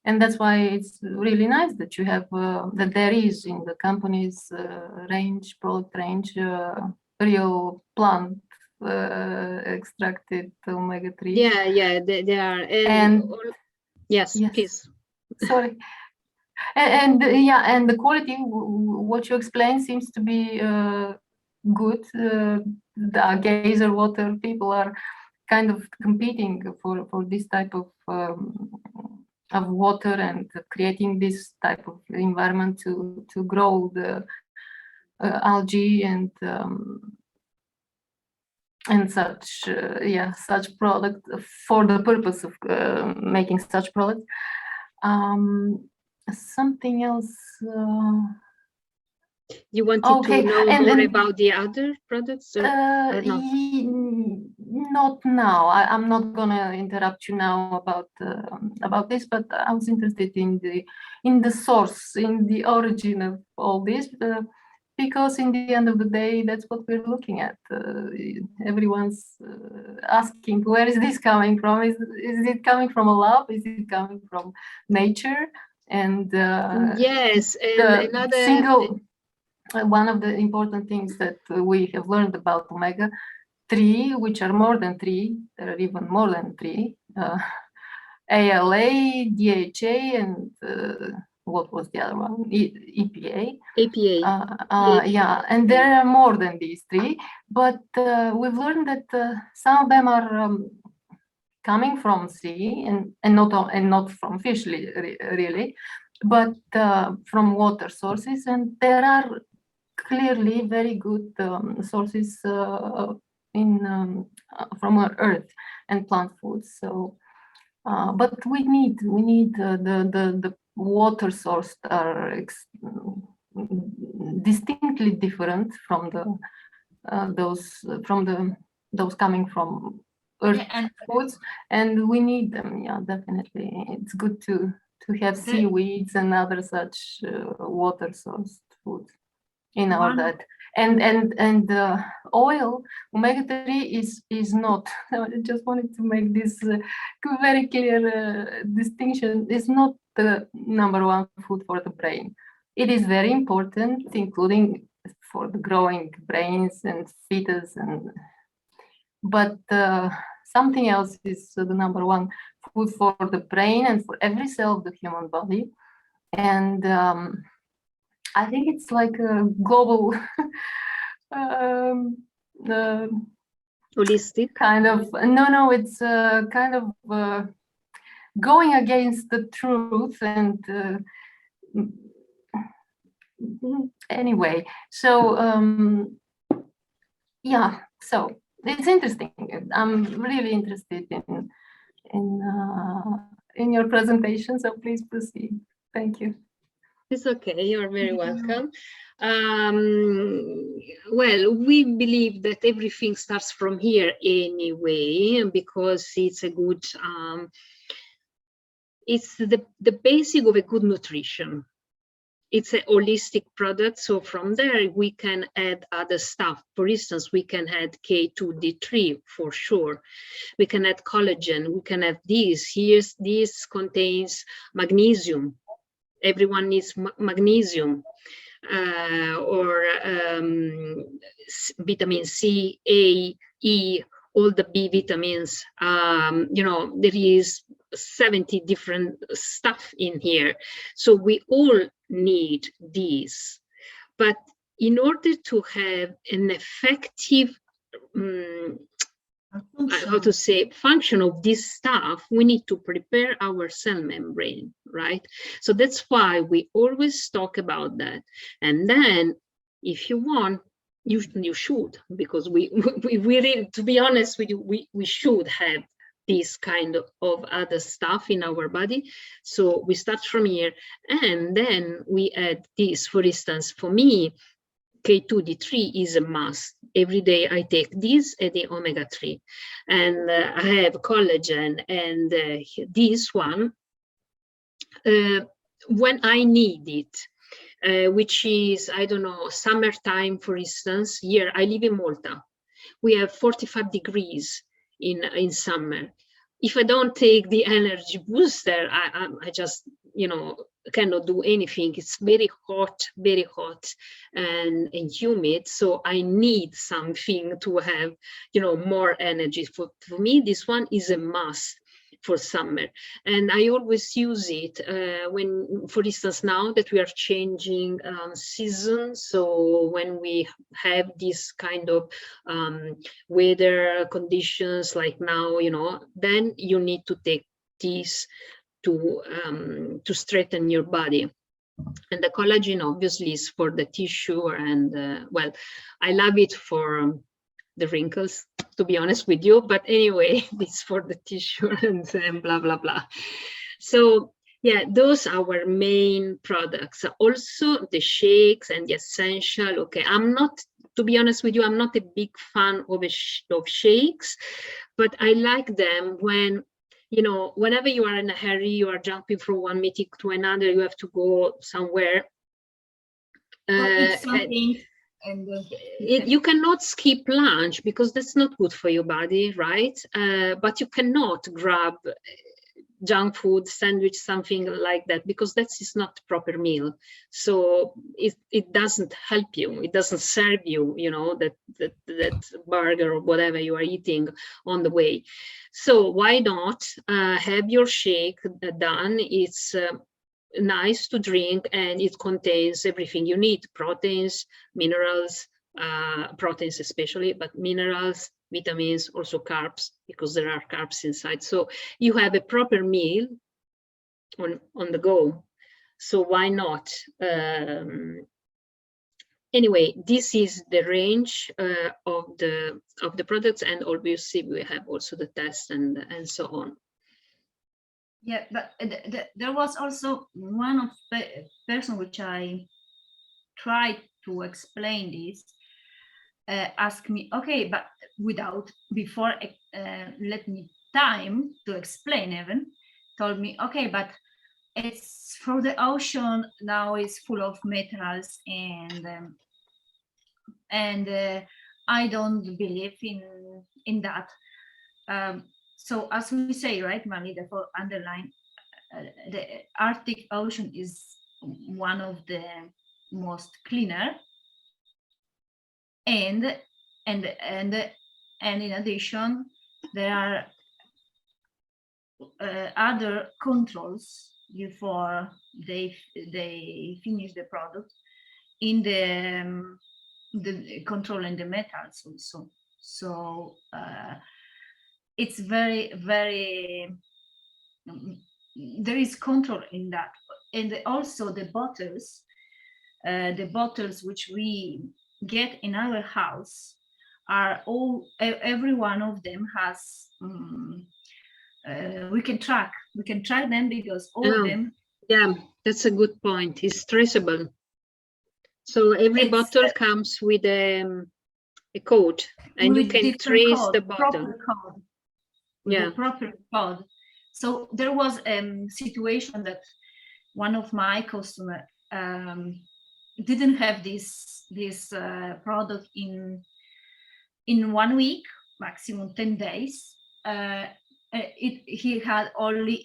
And that's why it's really nice that you have that there is in the company's product range, real plant extracted omega-3. Yeah, they are. Yes, please. Sorry. And the quality, what you explained, seems to be good. The geyser water people are kind of competing for this type of water, and creating this type of environment to grow the algae and such such product, for the purpose of making such products. Something else. You wanted to know more about the other products? Or not? Not now. I'm not gonna interrupt you now about this, but I was interested in the source, in the origin of all this, because in the end of the day, that's what we're looking at. Everyone's asking, where is this coming from? Is it coming from a lab? Is it coming from nature? And yes, and another one of the important things that we have learned about omega-3, which are more than 3, there are even more than 3, ALA, DHA, and what was the other one? EPA. Yeah, and there are more than these 3, but we've learned that some of them are coming from sea and not from fish really, but from water sources, and there are clearly very good sources from our earth and plant foods. So, but we need the water source that are distinctly different from those coming from earth foods, and we need them. Yeah, definitely. It's good to have seaweeds and other such water sourced foods in our diet. And oil, omega-3 is not. I just wanted to make this very clear distinction. It's not the #1 food for the brain. It is very important, including for the growing brains and fetus, but something else is the #1 food for the brain and for every cell of the human body. And I think it's like a global holistic kind of, no, it's kind of going against the truth. And anyway, so yeah, so it's interesting. I'm really interested in your presentation, so please proceed. Thank you. It's okay, you're very welcome. Well, we believe that everything starts from here anyway, because it's a good, it's the basic of a good nutrition. It's a holistic product, so from there we can add other stuff. For instance, we can add K2D3 for sure. We can add collagen, we can have this. This contains magnesium. Everyone needs magnesium, or vitamin C, A, E, all the B vitamins. You know, there is 70 different stuff in here. So we all need these. But in order to have an effective how to say function of this stuff, we need to prepare our cell membrane, right? So that's why we always talk about that. And then if you want, you should, because we really, to be honest with you, we should have this kind of other stuff in our body. So we start from here, and then we add this. For instance, for me, K2D3 is a must. Every day I take this and the omega-3, and I have collagen and this one when I need it, which is, I don't know, summertime, for instance. Here I live in Malta. We have 45 degrees in summer. If I don't take the energy booster, I just, you know, cannot do anything. It's very hot and humid. So I need something to have, you know, more energy. For me, this one is a must for summer. And I always use it when, for instance, now that we are changing season. So when we have this kind of weather conditions like now, you know, then you need to take this to strengthen your body. And the collagen obviously is for the tissue, and well, I love it for the wrinkles, to be honest with you, but anyway, it's for the tissue and blah blah blah. So yeah, those are our main products. Also the shakes and the essential. Okay, I'm not, to be honest with you, I'm not a big fan of shakes, but I like them when, you know, whenever you are in a hurry, you are jumping from one meeting to another, you have to go somewhere. You cannot skip lunch because that's not good for your body, right? But you cannot grab junk food, sandwich, something like that, because that is not proper meal. So it doesn't help you. It doesn't serve you, you know, that burger or whatever you are eating on the way. So why not have your shake done? It's nice to drink, and it contains everything you need: proteins, minerals, proteins especially, but minerals, vitamins, also carbs, because there are carbs inside. So you have a proper meal on the go. So why not? Anyway, this is the range of the products, and obviously we have also the test and so on. Yeah, but there was also one of the person which I tried to explain this, ask me, okay, but before let me time to explain even, told me, okay, but it's for the ocean now, is full of metals, and I don't believe in that. So as we say, right, Marlita, for underline, the Arctic Ocean is one of the most cleaner, and in addition, there are other controls before they finish the product in the controlling the metals also. So it's very, very, there is control in that. And also the bottles which we get in our house are all, every one of them has, we can track them, because all of them. Yeah, that's a good point. It's traceable. So every bottle comes with a code, and you can trace the bottle. Proper code. So there was a situation that one of my customers didn't have this product in 1 week, maximum 10 days. He had only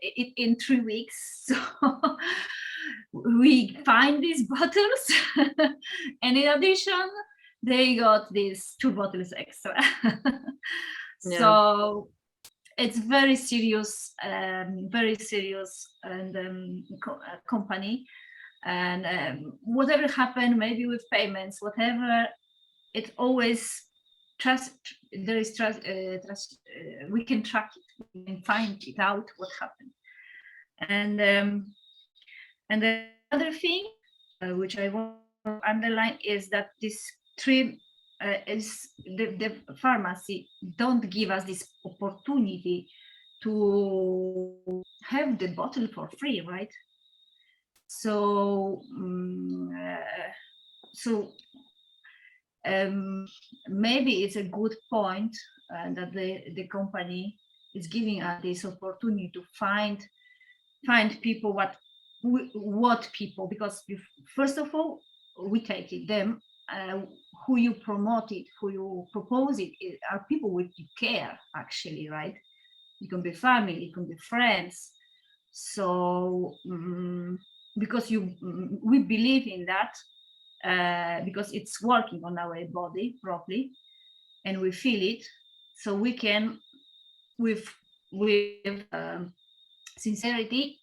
it in 3 weeks. So we find these bottles, and in addition, they got these 2 bottles extra. So it's very serious, and company, and whatever happened, maybe with payments, whatever, it always trust. There is trust. We can track it, we can find it out what happened, and the other thing which I want to underline is that this 3 is the pharmacy don't give us this opportunity to have the bottle for free, right? So maybe it's a good point that the company is giving us this opportunity to find people, what people, because first of all, we take it them, who you promote it, who you propose it, are people with care, actually, right? It can be family, it can be friends. So because we believe in that, because it's working on our body properly, and we feel it, so we can with sincerity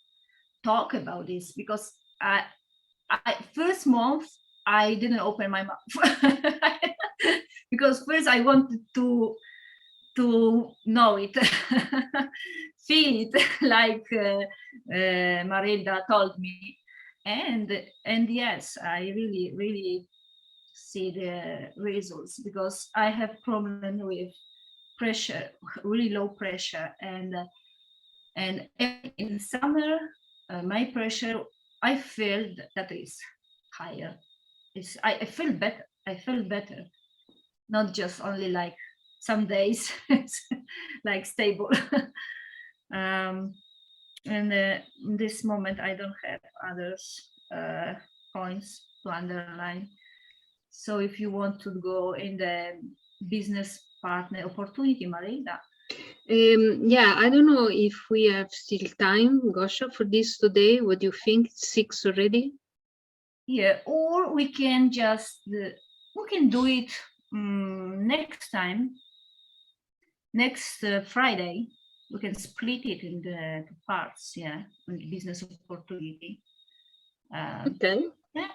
talk about this. Because I first month I didn't open my mouth because first I wanted to know it, feel it, like Marilda told me, and yes, I really see the results, because I have problem with pressure, really low pressure, and in summer my pressure, I feel that is higher. I feel better, not just only like some days like stable. And in this moment I don't have others points to underline. So if you want to go in the business partner opportunity, Marilda. Yeah, I don't know if we have still time, Gosha, for this today. What do you think? It's 6 already? Yeah, or we can just we can do it next time, next Friday. We can split it in the parts, yeah, on the business opportunity. Okay. Yeah.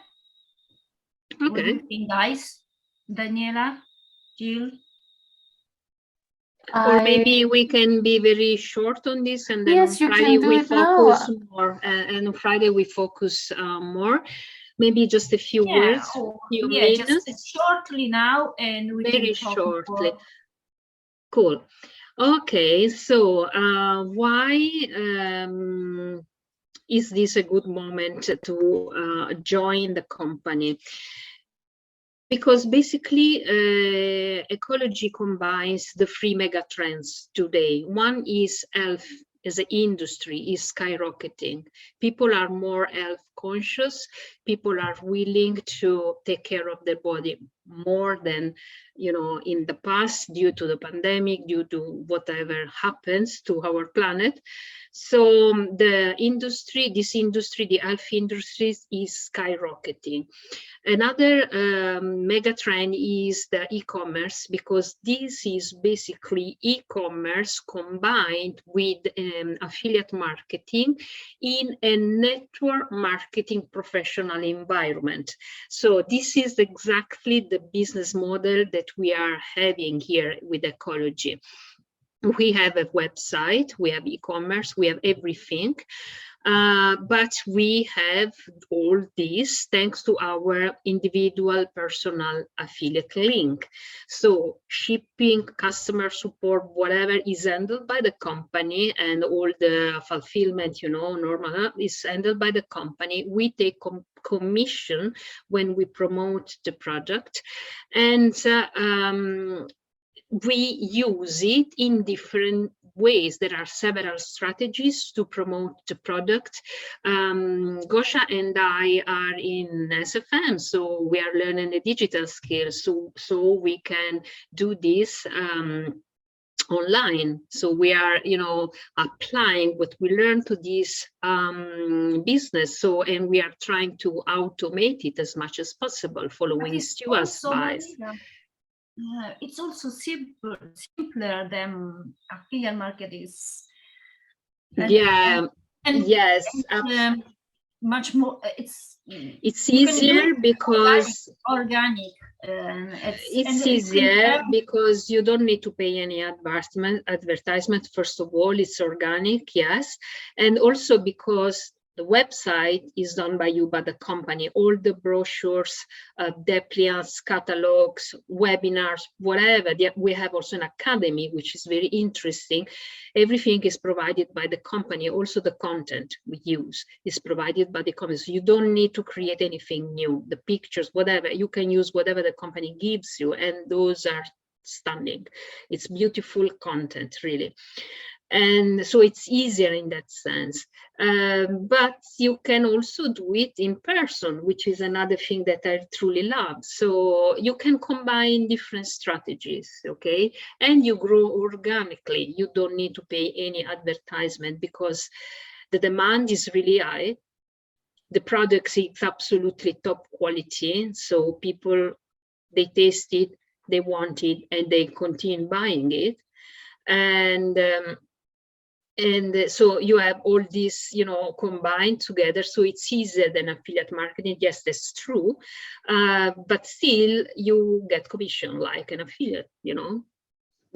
Okay. What do you think, guys? Daniela, Jill? Or maybe we can be very short on this, and then Yes, on you Friday can do we it now. focus more. And on Friday we focus more. Maybe just a few words, few minutes. Just shortly now, and we Very can talk shortly. more. Cool. Okay, so why is this a good moment to join the company? Because basically, ecology combines the three mega trends today. One is health as an industry is skyrocketing. People are more health conscious. People are willing to take care of their body more than, you know, in the past, due to the pandemic, due to whatever happens to our planet. So the industry, the health industry, is skyrocketing. Another mega trend is the e-commerce, because this is basically e-commerce combined with affiliate marketing in a network marketing professional environment. So this is exactly the business model that we are having here with EQology. We have a website, we have e-commerce, we have everything. But we have all this thanks to our individual personal affiliate link. So shipping, customer support, whatever is handled by the company, and all the fulfillment, you know, normal is handled by the company. We take commission when we promote the product, and we use it in different ways. There are several strategies to promote the product. Gosha and I are in SFM, so we are learning the digital skills, so we can do this online. So we are, you know, applying what we learned to this business. So, and we are trying to automate it as much as possible, following Stuart's advice. It's also simpler than affiliate market is. And yes, much more. It's easier because organic. It's easier because you don't need to pay any advertisement. First of all, it's organic, yes, and also because the website is done by you, by the company. All the brochures, depliants, catalogs, webinars, whatever. We have also an academy, which is very interesting. Everything is provided by the company. Also the content we use is provided by the company. So you don't need to create anything new. The pictures, whatever, you can use whatever the company gives you, and those are stunning. It's beautiful content, really. And so it's easier in that sense. But you can also do it in person, which is another thing that I truly love. So you can combine different strategies, okay? And you grow organically. You don't need to pay any advertisement because the demand is really high. The product is absolutely top quality. So people, they taste it, they want it, and they continue buying it. And so you have all this, you know, combined together. So it's easier than affiliate marketing. Yes, that's true. But still you get commission like an affiliate, you know,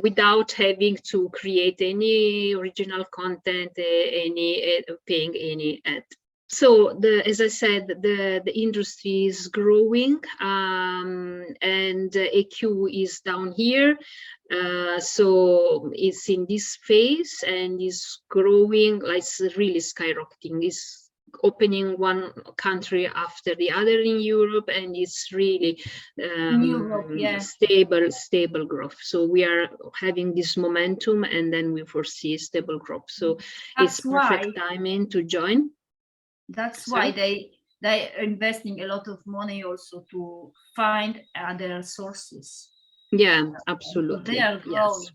without having to create any original content, paying any ad. So as I said, the industry is growing, and EQ is down here. So it's in this phase and is growing, like it's really skyrocketing. It's opening one country after the other in Europe, and it's really stable growth. So we are having this momentum, and then we foresee stable growth. So it's perfect timing to join. That's why they are investing a lot of money also to find other sources. Yeah, absolutely. So they are growing.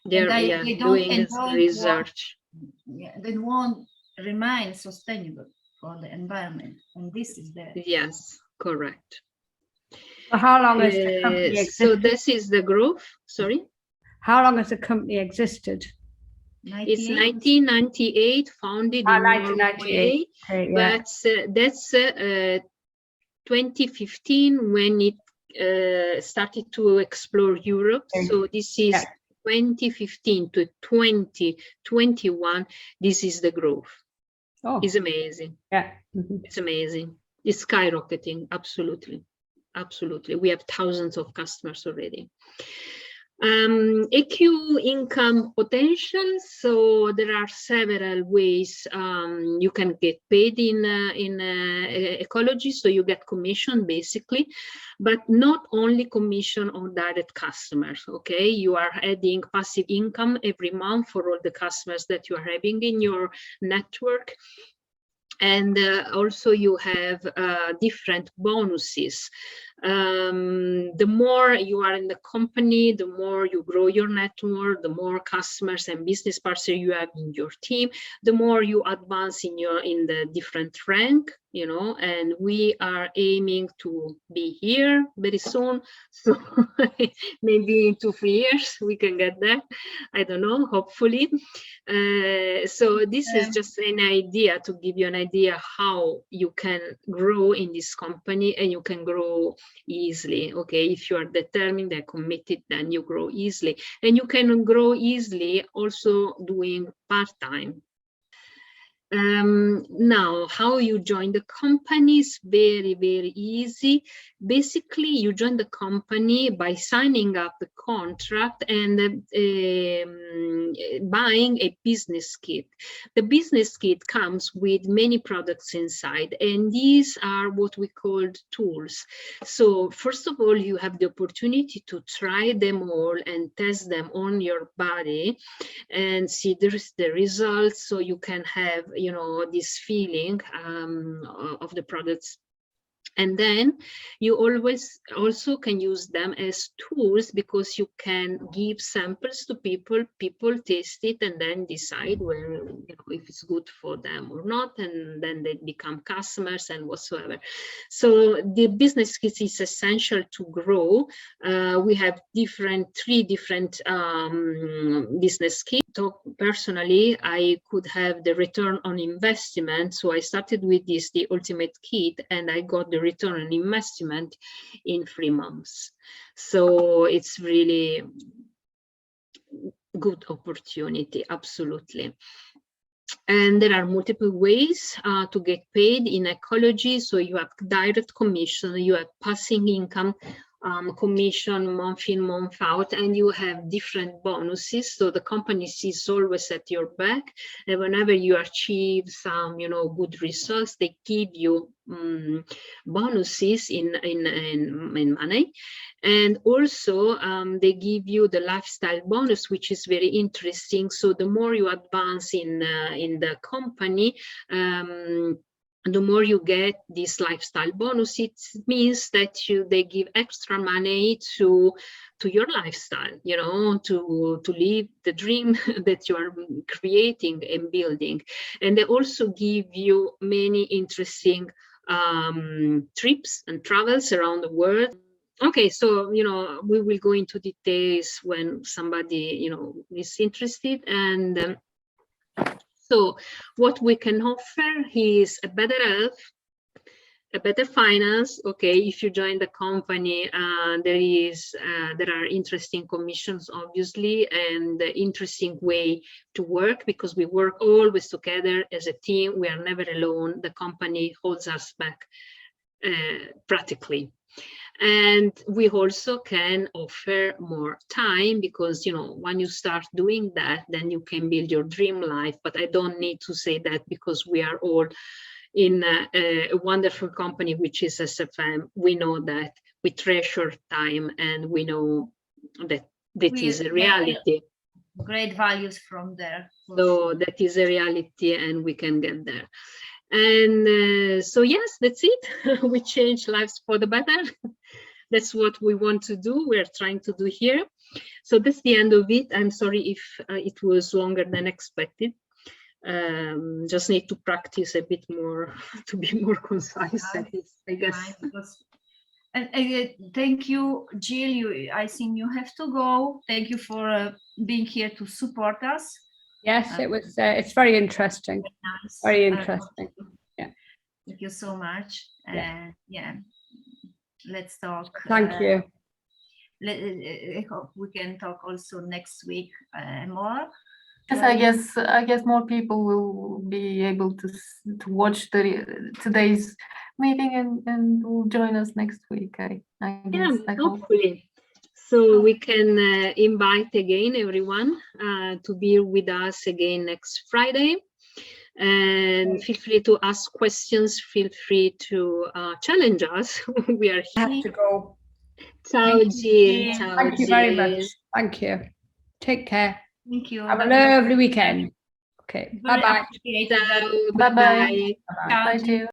Yes. They're doing this research. They won't remain sustainable for the environment, and this is there. Yes, correct. So how long has the company existed? So this is the growth. Sorry. How long has the company existed? It's 1998, founded in 1998, okay, yeah. But that's 2015 when it started to explore Europe. Okay. So this is 2015 to 2021, this is the growth. Oh, It's amazing. yeah. It's amazing. It's skyrocketing. Absolutely. Absolutely. We have thousands of customers already. EQ income potential. So there are several ways you can get paid in ecology. So you get commission basically, but not only commission on direct customers. Okay, you are adding passive income every month for all the customers that you are having in your network. And also you have different bonuses. The more you are in the company, the more you grow your network, the more customers and business partners you have in your team, the more you advance in the different rank, you know, and we are aiming to be here very soon. So maybe in 2-3 years we can get there. I don't know, hopefully. So this is just an idea to give you an idea how you can grow in this company, and you can grow easily. Okay, if you are determined and committed, then you grow easily, and you can grow easily also doing part-time. Now, how you join the company is very, very easy. Basically, you join the company by signing up the contract and buying a business kit. The business kit comes with many products inside, and these are what we call tools. So first of all, you have the opportunity to try them all and test them on your body and see the results, so you can have, you know, this feeling of the products. And then you always also can use them as tools, because you can give samples to people, taste it, and then decide where, you know, if it's good for them or not, and then they become customers and whatsoever. So the business kit is essential to grow. We have three different business kits. So personally, I could have the return on investment. So I started with this, the ultimate kit, and I got the return on investment in 3 months. So it's really good opportunity, absolutely. And there are multiple ways to get paid in ecology. So you have direct commission, you have passive income, commission month in, month out, and you have different bonuses. So the company is always at your back, and whenever you achieve some, you know, good results, they give you bonuses in money. And also they give you the lifestyle bonus, which is very interesting. So the more you advance in the company, the more you get this lifestyle bonus. It means that they give extra money to your lifestyle, you know, to live the dream that you are creating and building. And they also give you many interesting trips and travels around the world. Okay, so, you know, we will go into details when somebody, you know, is interested. And so what we can offer is a better health, a better finance. Okay, if you join the company, there are interesting commissions, obviously, and the interesting way to work, because we work always together as a team. We are never alone. The company holds us back practically. And we also can offer more time, because, you know, when you start doing that, then you can build your dream life. But I don't need to say that, because we are all in a wonderful company, which is SFM. We know that we treasure time, and we know that is a reality. Great values from there. So that is a reality, and we can get there. And so yes, that's it. We change lives for the better. That's what we want to do. We're trying to do here. So that's the end of it. I'm sorry if it was longer than expected. Just need to practice a bit more to be more concise, I guess. Thank you, Jill. I think you have to go. Thank you for being here to support us. Yes, it was. It's very interesting. Nice. Very interesting. Yeah. Thank you so much. Yeah. Let's talk. Thank you. I hope we can talk also next week more. Yes, I guess more people will be able to watch today's meeting and will join us next week. I guess. I hopefully. So we can invite again everyone to be with us again next Friday. And feel free to ask questions. Feel free to challenge us. We are here. I have to go. Ciao, Jill. Ciao, Thank you very much. Thank you. Take care. Thank you. Have a lovely weekend. Okay. Bye-bye. Bye-bye. Bye, Jill.